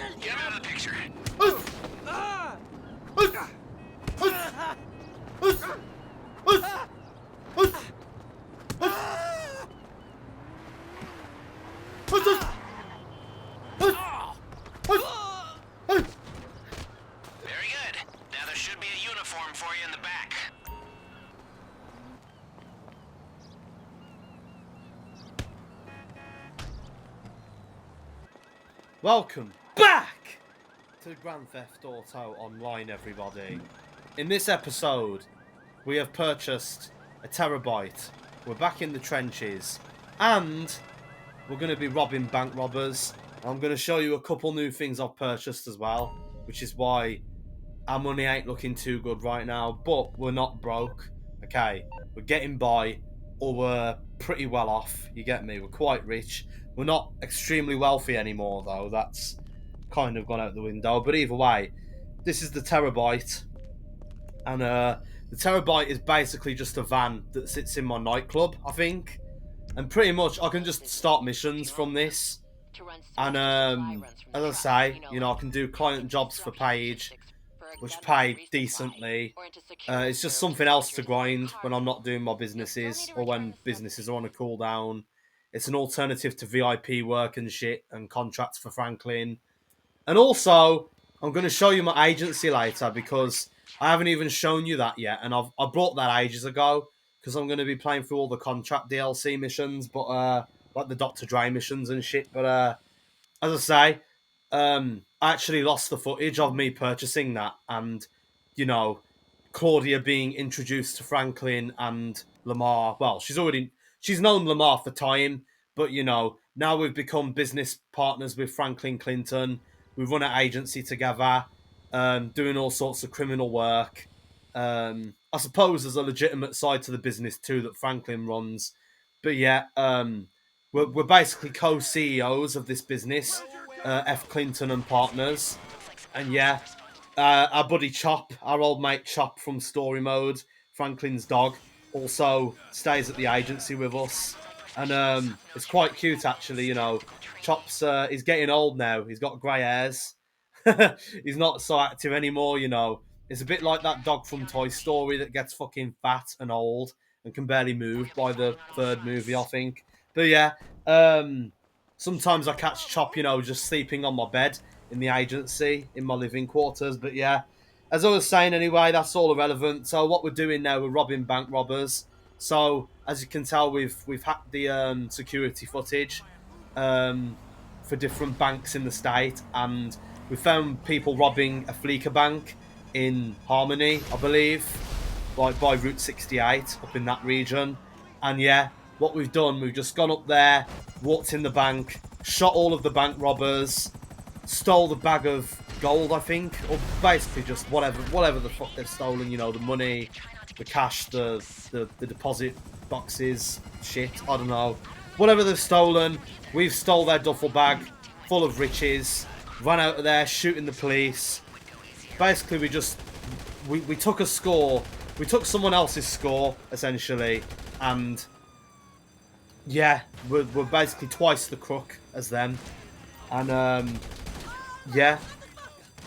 Get out of the picture. Very good. Now there should be a uniform for you in the back. Welcome back to Grand Theft Auto Online, everybody. In this episode, we have purchased a terabyte. We're back in the trenches, and we're going to be robbing bank robbers. I'm going to show you a couple new things I've purchased as well, which is why our money ain't looking too good right now, but we're not broke. Okay, we're getting by, or we're pretty well off. You get me? We're quite rich. We're not extremely wealthy anymore, though. That's kind of gone out the window. But either way, this is the terabyte. And the terabyte is basically just a van that sits in my nightclub, I think. And pretty much I can just start missions from this. And as I say, you know, I can do client jobs for Paige, which pay decently. It's just something else to grind when I'm not doing my businesses or when businesses are on a cooldown. It's an alternative to VIP work and shit and contracts for Franklin. And also, I'm going to show you my agency later because I haven't even shown you that yet. And I brought that ages ago because I'm going to be playing through all the contract DLC missions, but like the Dr. Dre missions and shit. But as I say, I actually lost the footage of me purchasing that and, you know, Claudia being introduced to Franklin and Lamar. Well, she's known Lamar for time, but, you know, now we've become business partners with Franklin Clinton. We run an agency together, doing all sorts of criminal work. I suppose there's a legitimate side to the business too that Franklin runs. But yeah, we're basically co-CEOs of this business, F. Clinton and Partners. And yeah, our buddy Chop, our old mate Chop from Story Mode, Franklin's dog, also stays at the agency with us. And it's quite cute, actually, you know. Chop's, he's getting old now. He's got grey hairs. He's not so active anymore, you know. It's a bit like that dog from Toy Story that gets fucking fat and old and can barely move by the third movie, I think. But yeah, sometimes I catch Chop, you know, just sleeping on my bed in the agency, in my living quarters. But yeah, as I was saying anyway, that's all irrelevant. So what we're doing now, we're robbing bank robbers. So as you can tell, we've hacked the security footage for different banks in the state, and we found people robbing a Fleeca bank in Harmony, I believe, like by Route 68 up in that region. And yeah, what we've done, we've just gone up there, walked in the bank, shot all of the bank robbers, stole the bag of gold, I think, or basically just whatever the fuck they've stolen, you know, the money, the cash, the deposit boxes, shit, I don't know. Whatever they've stolen, we've stole their duffel bag full of riches, ran out of there shooting the police. Basically, we took a score, we took someone else's score, essentially, and yeah, we're basically twice the crook as them. And yeah,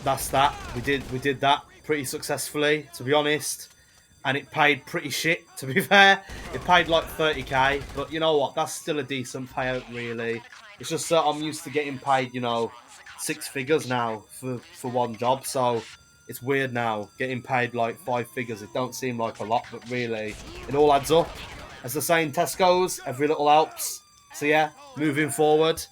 that's that. We did that pretty successfully, to be honest. And it paid pretty shit, to be fair. It paid like 30k, but you know what? That's still a decent payout, really. It's just that I'm used to getting paid, you know, 6 figures now for one job, so it's weird now getting paid like 5 figures. It don't seem like a lot, but really, it all adds up. As they say in Tesco's, every little helps. So yeah, moving forward.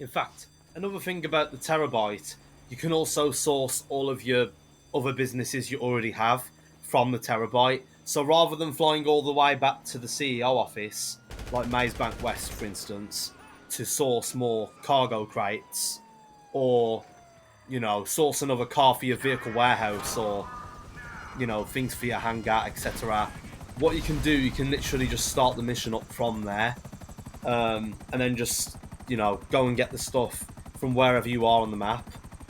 In fact, another thing about the terabyte, you can also source all of your other businesses you already have from the terabyte. So rather than flying all the way back to the CEO office, like Maze Bank West, for instance, to source more cargo crates, or, you know, source another car for your vehicle warehouse, or, you know, things for your hangar, etc. What you can do, you can literally just start the mission up from there, and then just, you know, go and get the stuff from wherever you are on the map,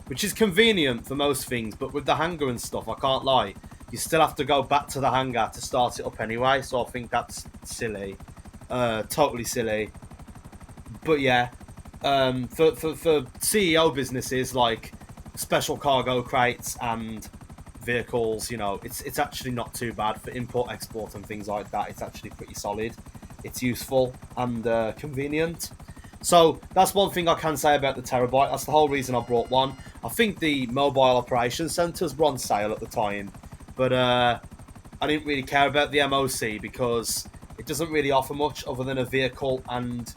which is convenient for most things. But with the hangar and stuff, I can't lie, you still have to go back to the hangar to start it up anyway, so I think that's silly. Totally silly. But yeah, For CEO businesses like special cargo crates and vehicles, you know, it's actually not too bad for import export and things like that. It's actually pretty solid. It's useful and convenient. So that's one thing I can say about the Terabyte. That's the whole reason I brought one. I think the mobile operations centers were on sale at the time, but I didn't really care about the MOC because it doesn't really offer much other than a vehicle and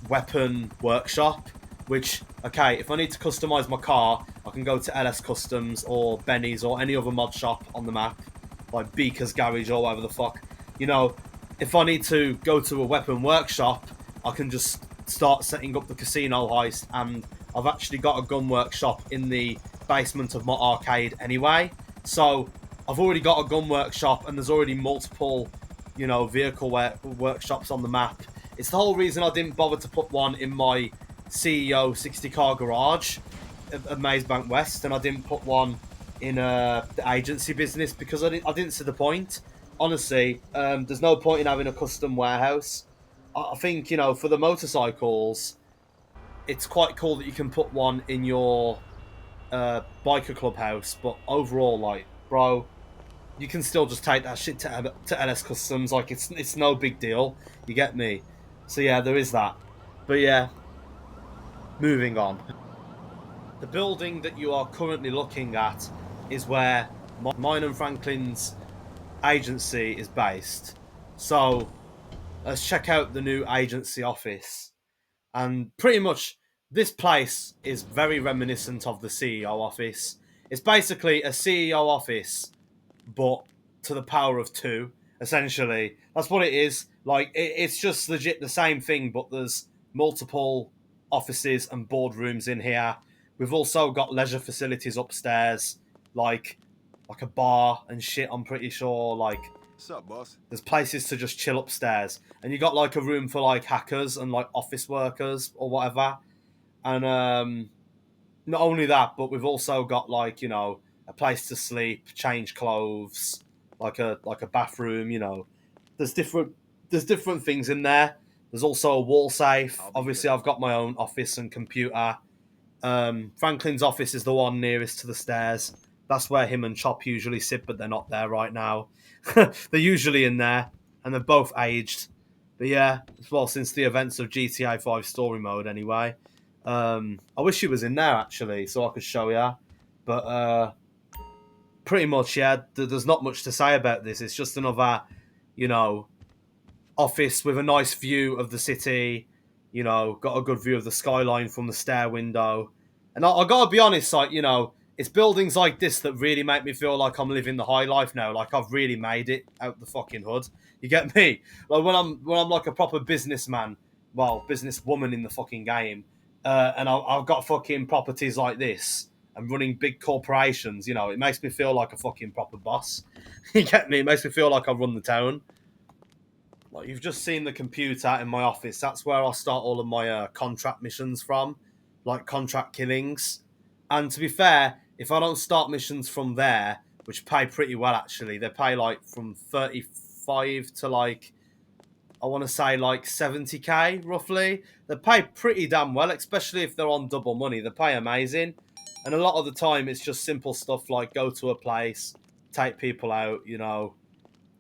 weapon workshop. Which, okay, if I need to customize my car, I can go to LS Customs or Benny's or any other mod shop on the map, like Beaker's Garage or whatever the fuck. You know, if I need to go to a weapon workshop, I can just start setting up the casino heist, and I've actually got a gun workshop in the basement of my arcade anyway. So I've already got a gun workshop, and there's already multiple, you know, vehicle workshops on the map. It's the whole reason I didn't bother to put one in my CEO 60 car garage at Mazebank West, and I didn't put one in the agency business because I didn't see the point. Honestly, there's no point in having a custom warehouse. I think, you know, for the motorcycles, it's quite cool that you can put one in your biker clubhouse, but overall, like, bro, you can still just take that shit to LS Customs. Like, it's no big deal. You get me? So yeah, there is that. But yeah, moving on. The building that you are currently looking at is where mine and Franklin's agency is based. So let's check out the new agency office. And pretty much this place is very reminiscent of the CEO office. It's basically a CEO office, but to the power of two, essentially. That's what it is. Like, it's just legit the same thing, but there's multiple offices and boardrooms in here. We've also got leisure facilities upstairs, like a bar and shit, I'm pretty sure. Like, What's up, boss? there's places to just chill upstairs. And you got like a room for like hackers and like office workers or whatever. And not only that, but we've also got, like, you know, a place to sleep, change clothes, like a bathroom. You know, there's different things in there. There's also a wall safe. Obviously, I've got my own office and computer. Franklin's office is the one nearest to the stairs. That's where him and Chop usually sit, but they're not there right now. They're usually in there, and they're both aged. But yeah, well, since the events of GTA 5 story mode, anyway. I wish he was in there actually, so I could show you. But pretty much, yeah. There's not much to say about this. It's just another, you know, office with a nice view of the city. You know, got a good view of the skyline from the stair window. And I gotta be honest, like, you know, it's buildings like this that really make me feel like I'm living the high life now. Like, I've really made it out the fucking hood. You get me? Like, when I'm like a proper businessman, well, businesswoman in the fucking game, and I've got fucking properties like this and running big corporations. You know, it makes me feel like a fucking proper boss. You get me? It makes me feel like I run the town. Like, you've just seen the computer in my office. That's where I start all of my contract missions from, like contract killings. And to be fair, if I don't start missions from there, which pay pretty well actually, they pay like from 35 to like, I want to say like 70k roughly. They pay pretty damn well, especially if they're on double money. They pay amazing. And a lot of the time it's just simple stuff like go to a place, take people out,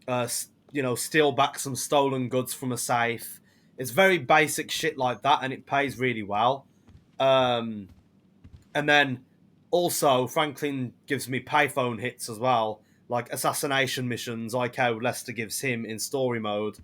uh, steal back some stolen goods from a safe. It's very basic shit like that, and it pays really well. Um, and then also, Franklin gives me payphone hits as well, like assassination missions. Like how Lester gives him in story mode,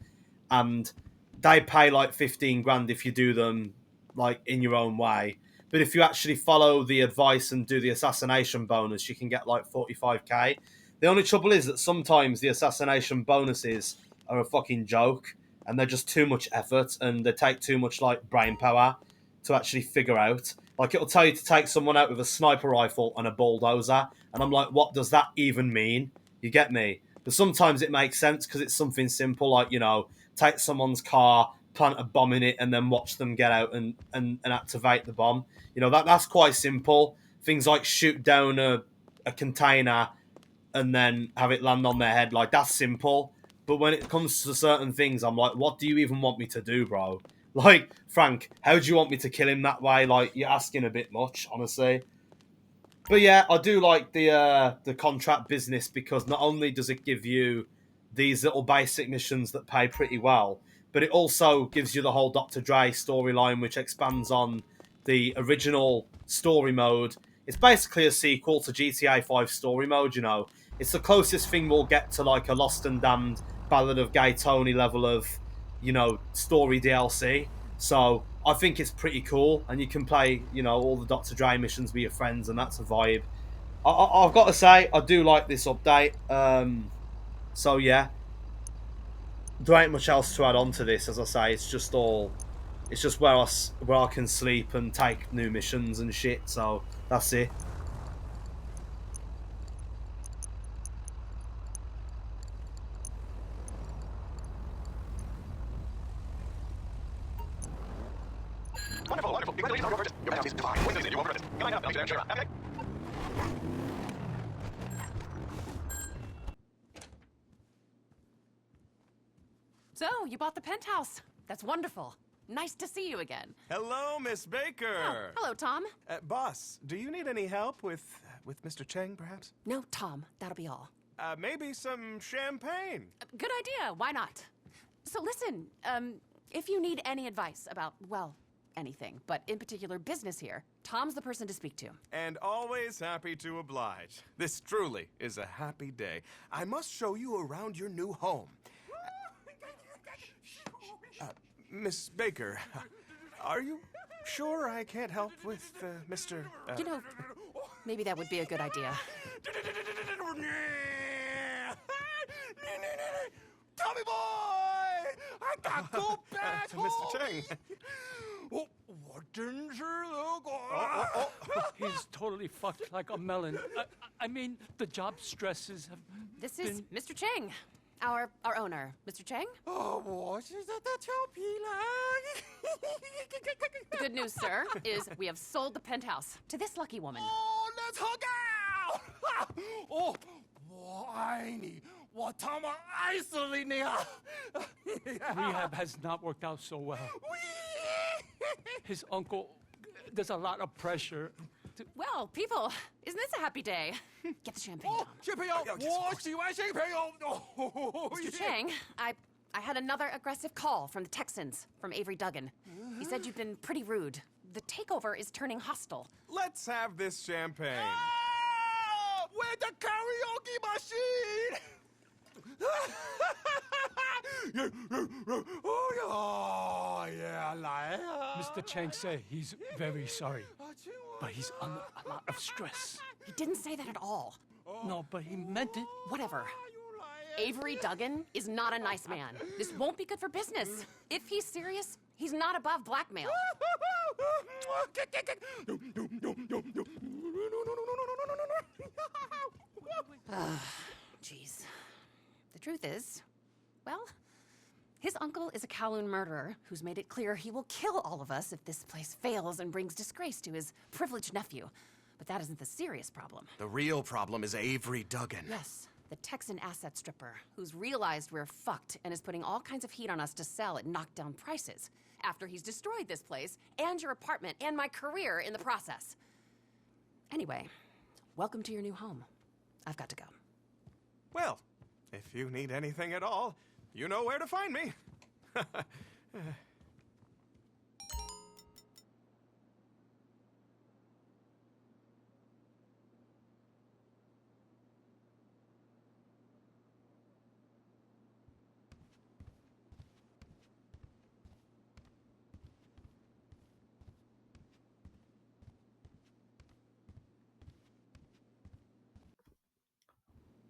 and they pay like 15 grand if you do them like in your own way. But if you actually follow the advice and do the assassination bonus, you can get like 45k. The only trouble is that sometimes the assassination bonuses are a fucking joke, and they're just too much effort, and they take too much like brain power to actually figure out. Like, it'll tell you to take someone out with a sniper rifle and a bulldozer, and I'm like, what does that even mean? You get me? But sometimes it makes sense because it's something simple, like, take someone's car, plant a bomb in it, and then watch them get out and activate the bomb. That's quite simple. Things like shoot down a container and then have it land on their head, like, that's simple. But when it comes to certain things, I'm like, what do you even want me to do, bro? Like, Frank, how do you want me to kill him that way? Like, you're asking a bit much, honestly. But yeah, I do like the contract business because not only does it give you these little basic missions that pay pretty well, but it also gives you the whole Dr. Dre storyline, which expands on the original story mode. It's basically a sequel to GTA 5 story mode, you know. It's the closest thing we'll get to like a Lost and Damned Ballad of Gay Tony level of, you know, story DLC. So I think it's pretty cool, and you can play, you know, all the Dr. Dre missions with your friends, and that's a vibe. I've got to say, I do like this update. So yeah, there ain't much else to add on to this. As I say, it's just where I can sleep and take new missions and shit. So that's it. Wonderful, wonderful. Congratulations on your purchase. Your penthouse is divine. Wait a minute, you won't purchase. Come on up. Okay. So, you bought the penthouse. That's wonderful. Nice to see you again. Hello, Miss Baker. Oh, hello, Tom. Boss, do you need any help with Mr. Cheng, perhaps? No, Tom, that'll be all. Maybe some champagne. Good idea. Why not? So listen, if you need any advice about, well, anything, but in particular business here, Tom's the person to speak to. And always happy to oblige. This truly is a happy day. I must show you around your new home. Miss Baker, are you sure I can't help with Mr. You know, maybe that would be a good idea. Tommy boy! I got go back Mr. Cheng. He's totally fucked like a melon. I mean, the job stresses have This is Mr. Cheng, our owner. Mr. Cheng? The good news, sir, is we have sold the penthouse to this lucky woman. rehab has not worked out so well. His uncle, there's a lot of pressure. Well, people, isn't this a happy day? Get the champagne, Tom. Mr. Cheng, I had another aggressive call from the Texans, from Avery Duggan. He said you've been pretty rude. The takeover is turning hostile. Let's have this champagne. Where's the karaoke machine? Oh, yeah, Mr. Cheng said he's very sorry, but he's under a lot of stress. He didn't say that at all. No, but he meant it. Whatever. Avery Duggan is not a nice man. This won't be good for business. If he's serious, he's not above blackmail. Jeez. The truth is, well, his uncle is a Kowloon murderer who's made it clear he will kill all of us if this place fails and brings disgrace to his privileged nephew. But that isn't the serious problem. The real problem is Avery Duggan. Yes, the Texan asset stripper, who's realized we're fucked and is putting all kinds of heat on us to sell at knockdown prices, after he's destroyed this place, and your apartment, and my career in the process. Anyway, welcome to your new home. I've got to go. Well, if you need anything at all, you know where to find me.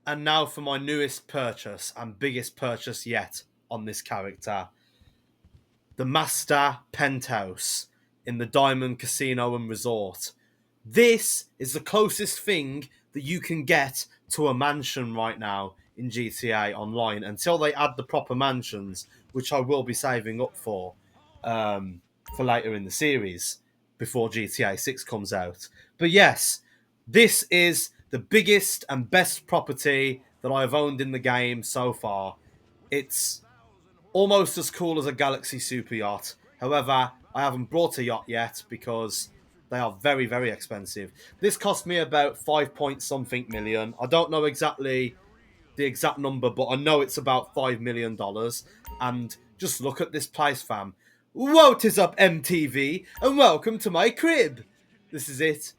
And now for my newest purchase and biggest purchase yet on this character. The Master Penthouse in the Diamond Casino and Resort. This is the closest thing that you can get to a mansion right now in GTA Online until they add the proper mansions, which I will be saving up for later in the series before GTA 6 comes out. But yes, this is the biggest and best property that I've owned in the game so far. It's almost as cool as a Galaxy super yacht. However, I haven't brought a yacht yet because they are very, very expensive. This cost me about 5 point something million. I don't know exactly the exact number, but I know it's about $5 million. And just look at this place, fam. What is up, MTV? And welcome to my crib. This is it.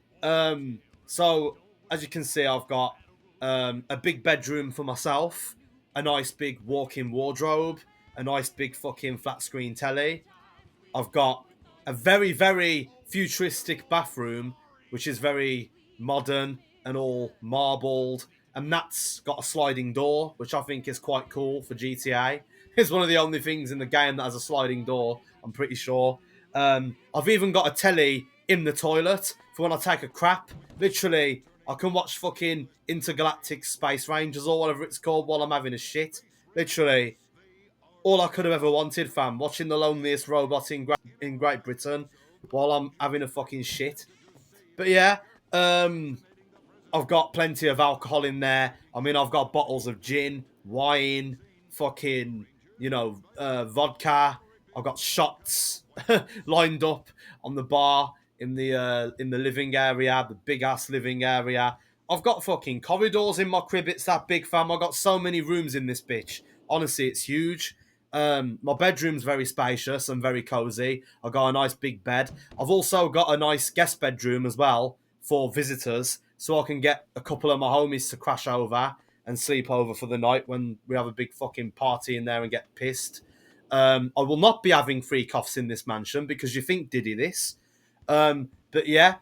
So as you can see, I've got a big bedroom for myself, a nice big walk-in wardrobe, a nice big fucking flat screen telly. I've got a very, very futuristic bathroom, which is very modern and all marbled. And that's got a sliding door, which I think is quite cool for GTA. It's one of the only things in the game that has a sliding door, I'm pretty sure. I've even got a telly in the toilet for when I take a crap. Literally, I can watch fucking Intergalactic Space Rangers or whatever it's called while I'm having a shit. Literally, all I could have ever wanted, fam. Watching the loneliest robot in Great Britain while I'm having a fucking shit. But yeah, I've got plenty of alcohol in there. I mean, I've got bottles of gin, wine, fucking, vodka. I've got shots lined up on the bar in the living area, the big ass living area. I've got fucking corridors in my crib. It's that big, fam. I've got so many rooms in this bitch. Honestly, it's huge. My bedroom's very spacious and very cozy. I've got a nice big bed. I've also got a nice guest bedroom as well for visitors, so I can get a couple of my homies to crash over and sleep over for the night when we have a big fucking party in there and get pissed. I will not be having free coughs in this mansion because you think Diddy this. But yeah,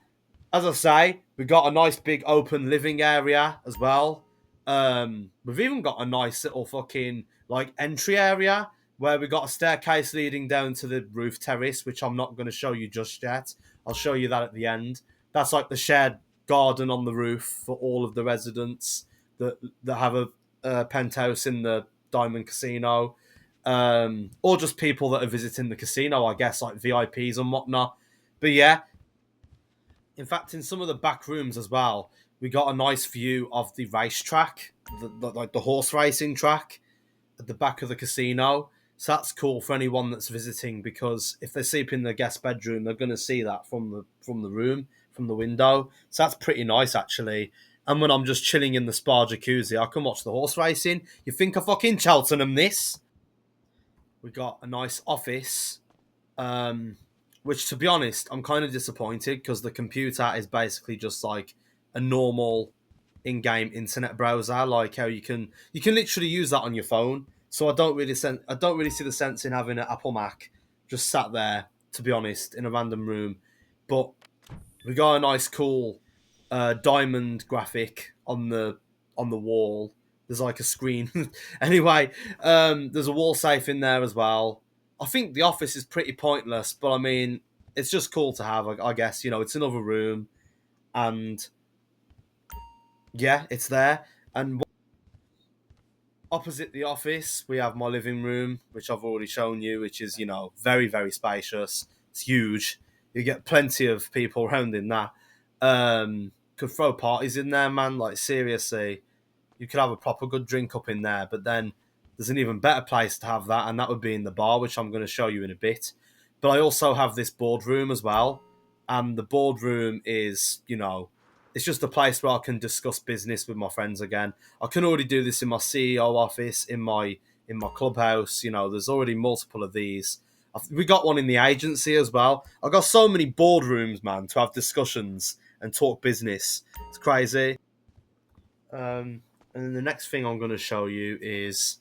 as I say, we got a nice big open living area as well. We've even got a nice little fucking like entry area where we got a staircase leading down to the roof terrace, which I'm not going to show you just yet. I'll show you that at the end. That's like the shared garden on the roof for all of the residents that have a penthouse in the Diamond Casino, or just people that are visiting the casino, I guess, like VIPs and whatnot. But yeah, in fact, in some of the back rooms as well, we got a nice view of the racetrack, like the horse racing track at the back of the casino. So that's cool for anyone that's visiting because if they sleep in the guest bedroom, they're going to see that from the room, from the window. So that's pretty nice actually. And when I'm just chilling in the spa jacuzzi, I can watch the horse racing. You think of fucking Cheltenham this? We got a nice office, which to be honest, I'm kind of disappointed because the computer is basically just like a normal in-game internet browser, like how you can literally use that on your phone. So I don't really see the sense in having an Apple Mac just sat there, to be honest, in a random room. But we got a nice, cool diamond graphic on the wall. There's like a screen. Anyway, there's a wall safe in there as well. I think the office is pretty pointless, but I mean, it's just cool to have. I guess it's another room, and yeah, it's there. And opposite the office, we have my living room, which I've already shown you, which is very, very spacious. It's huge. You get plenty of people around in that. Could throw parties in there, man. Like seriously, you could have a proper good drink up in there. But then there's an even better place to have that, and that would be in the bar, which I'm going to show you in a bit. But I also have this boardroom as well, and the boardroom is, it's just a place where I can discuss business with my friends again. I can already do this in my CEO office, in my clubhouse. There's already multiple of these. We got one in the agency as well. I've got so many boardrooms, man, to have discussions and talk business. It's crazy. And then the next thing I'm going to show you is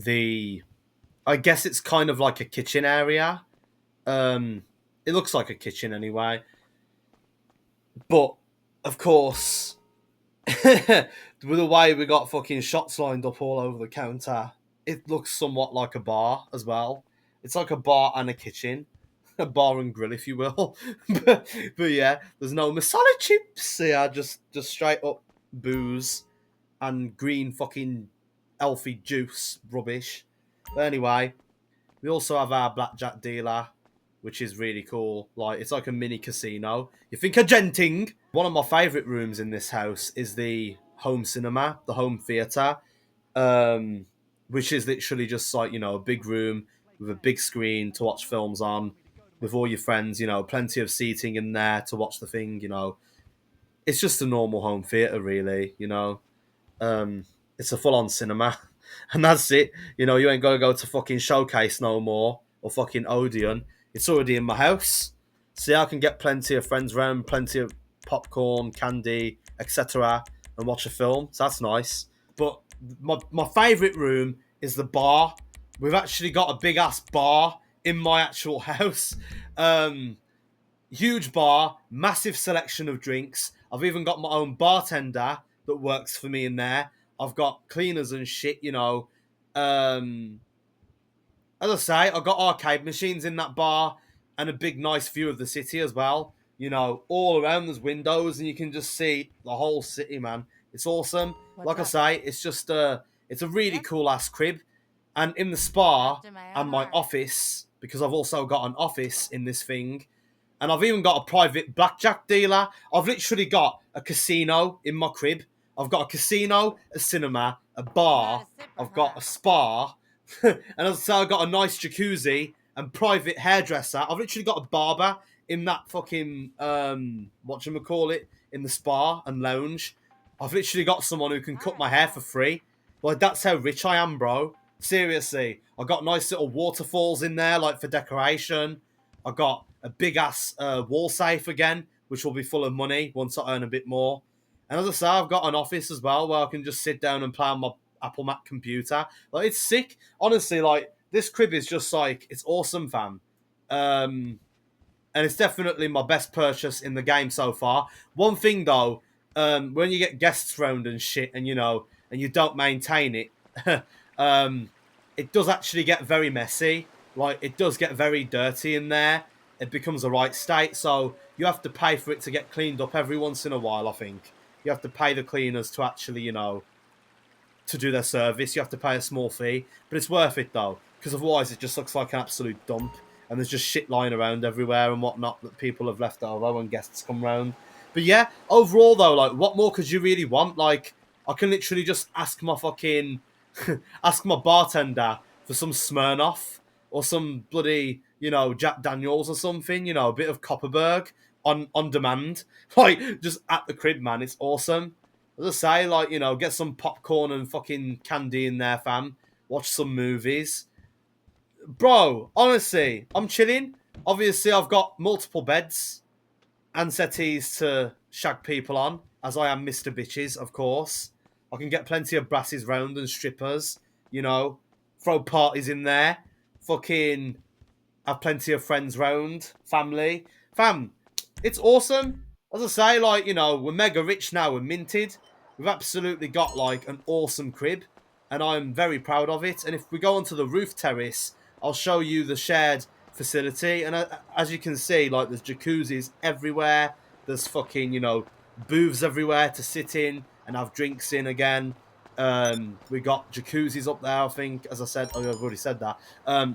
I guess it's kind of like a kitchen area. It looks like a kitchen anyway. But, of course, with the way we got fucking shots lined up all over the counter, it looks somewhat like a bar as well. It's like a bar and a kitchen. A bar and grill, if you will. but yeah, there's no masala chips here, just straight up booze and green fucking elfie juice rubbish. But anyway, we also have our blackjack dealer, which is really cool. Like, it's like a mini casino. You think of Genting? One of my favourite rooms in this house is the home cinema, the home theatre, which is literally just like, a big room with a big screen to watch films on, with all your friends, you know, plenty of seating in there to watch the thing, you know. It's just a normal home theatre, really, you know. It's a full-on cinema, and that's it. You know, you ain't gotta go to fucking Showcase no more, or fucking Odeon. It's already in my house. See, I can get plenty of friends around, plenty of popcorn, candy, etc., and watch a film. So that's nice. But my favourite room is the bar. We've actually got a big ass bar in my actual house. Huge bar, massive selection of drinks. I've even got my own bartender that works for me in there. I've got cleaners and shit, you know. As I say, I've got arcade machines in that bar and a big, nice view of the city as well. You know, all around there's windows and you can just see the whole city, man. It's awesome. Like I say, it's just it's a really cool ass crib. And in the spa and my office, because I've also got an office in this thing, and I've even got a private blackjack dealer. I've literally got a casino in my crib. I've got a casino, a cinema, a bar. I've got a spa. And as I say, I've got a nice jacuzzi and private hairdresser. I've literally got a barber in that fucking, whatchamacallit, in the spa and lounge. I've literally got someone who can cut my hair for free. Like, that's how rich I am, bro. Seriously. I've got nice little waterfalls in there, like, for decoration. I've got a big-ass wall safe again, which will be full of money once I earn a bit more. And as I say, I've got an office as well where I can just sit down and play on my Apple Mac computer. Like, it's sick. Honestly, like, this crib is just, like, it's awesome, fam. And it's definitely my best purchase in the game so far. One thing, though, when you get guests round and shit and, you know, and you don't maintain it, it does actually get very messy. Like, it does get very dirty in there. It becomes a right state, so you have to pay for it to get cleaned up every once in a while, I think. You have to pay the cleaners to actually, you know, to do their service. You have to pay a small fee, but it's worth it, though, because otherwise it just looks like an absolute dump, and there's just shit lying around everywhere and whatnot that people have left over when guests come round. But yeah, overall, though, like, what more could you really want? Like, I can literally just ask my fucking... ask my bartender for some Smirnoff or some bloody, you know, Jack Daniels or something, you know, a bit of Copperberg on demand. Like, just at the crib, man. It's awesome. As I say, like, you know, get some popcorn and fucking candy in there, fam. Watch some movies. Bro, honestly, I'm chilling. Obviously, I've got multiple beds and settees to shag people on, as I am Mr. Bitches, of course. I can get plenty of brasses round and strippers, you know, throw parties in there, fucking have plenty of friends round, family. Fam, it's awesome. As I say, like, you know, we're mega rich now, we're minted. We've absolutely got, like, an awesome crib, and I'm very proud of it. And if we go onto the roof terrace, I'll show you the shared facility. And as you can see, like, there's jacuzzis everywhere. There's fucking, you know, booths everywhere to sit in and have drinks in again. We got jacuzzis up there, I think. As I said, I've already said that.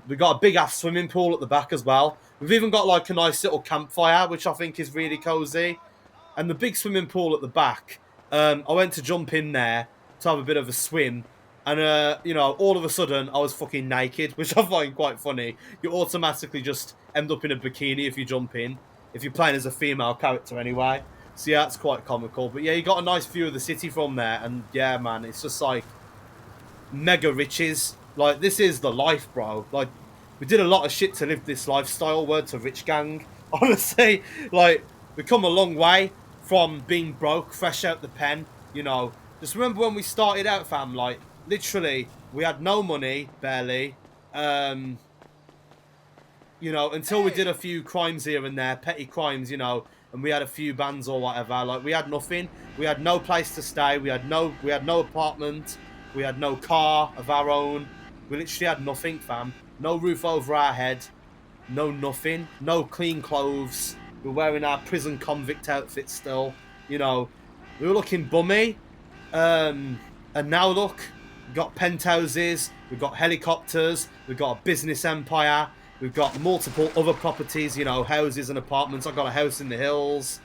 We got a big ass swimming pool at the back as well. We've even got like a nice little campfire, which I think is really cozy. And the big swimming pool at the back, I went to jump in there to have a bit of a swim. And, you know, all of a sudden, I was fucking naked, which I find quite funny. You automatically just end up in a bikini if you jump in. If you're playing as a female character anyway. So yeah, it's quite comical. But yeah, you got a nice view of the city from there. And yeah, man, it's just like mega riches. Like, this is the life, bro. Like, we did a lot of shit to live this lifestyle. Word to rich gang. Honestly, like, we've come a long way from being broke, fresh out the pen. You know, just remember when we started out, fam, like, literally, we had no money, barely. You know, until we did a few crimes here and there, petty crimes, you know, and we had a few bands or whatever. Like, we had nothing. We had no place to stay. We had no apartment. We had no car of our own. We literally had nothing, fam. No roof over our head. No nothing. No clean clothes. We were wearing our prison convict outfits still. You know, we were looking bummy. And now look, we've got penthouses. We've got helicopters. We've got a business empire. We've got multiple other properties, you know, houses and apartments. I've got a house in the hills.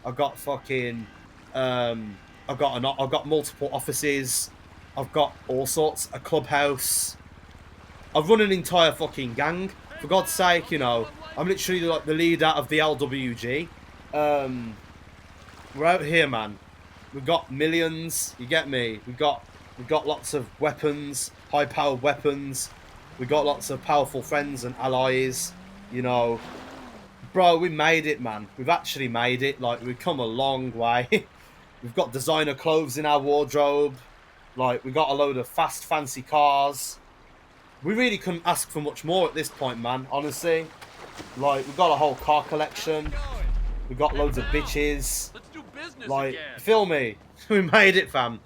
I've got fucking, I've got multiple offices. I've got all sorts, a clubhouse. I've run an entire fucking gang. For God's sake, you know, I'm literally like the leader of the LWG. We're out here, man. We've got millions. You get me? We've got lots of weapons, high-powered weapons. We've got lots of powerful friends and allies. You know, bro, we made it, man. We've actually made it. Like, we've come a long way. We've got designer clothes in our wardrobe. Like, we got a load of fast, fancy cars. We really couldn't ask for much more at this point, man. Honestly, like, we've got a whole car collection. We've got loads of bitches. Let's do business Like, again. feel me? We made it, fam.